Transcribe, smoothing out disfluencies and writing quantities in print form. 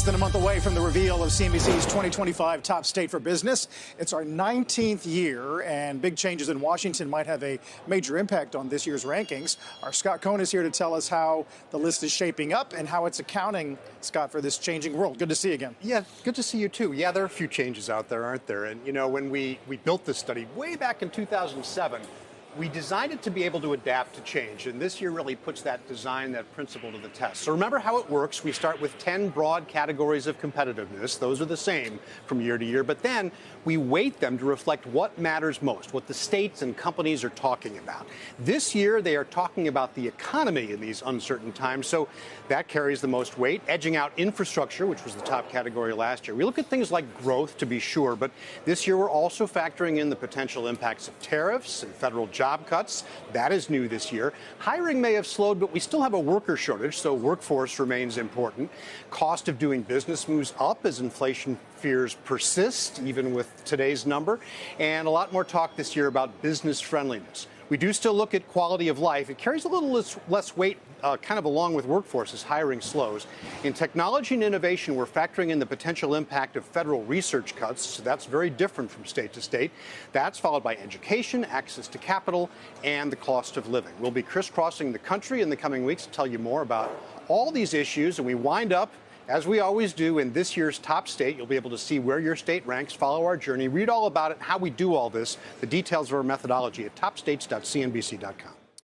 Less than a month away from the reveal of CNBC's 2025 top state for business. It's our 19th year, and big changes in Washington might have a major impact on this year's rankings. Our Scott Cohn is here to tell us how the list is shaping up and how it's accounting, Scott, for this changing world. Good to see you again. Yeah, good to see you too. Yeah, there are a few changes out there, aren't there? And you know, when we built this study way back in 2007, we designed it to be able to adapt to change, and this year really puts that design, that principle to the test. So remember how it works. We start with 10 broad categories of competitiveness. Those are the same from year to year, but then we weight them to reflect what matters most, what the states and companies are talking about. This year, they are talking about the economy in these uncertain times, so that carries the most weight, edging out infrastructure, which was the top category last year. We look at things like growth, to be sure, but this year we're also factoring in the potential impacts of tariffs and federal job cuts. That is new this year. Hiring may have slowed, but we still have a worker shortage, so workforce remains important. Cost of doing business moves up as inflation fears persist, even with today's number. And a lot more talk this year about business friendliness. We do still look at quality of life. It carries a little less weight kind of along with workforce as hiring slows. In technology and innovation, we're factoring in the potential impact of federal research cuts. So that's very different from state to state. That's followed by education, access to capital, and the cost of living. We'll be crisscrossing the country in the coming weeks to tell you more about all these issues. And we wind up, as we always do, in this year's top state. You'll be able to see where your state ranks, follow our journey, read all about it, how we do all this, the details of our methodology at topstates.cnbc.com.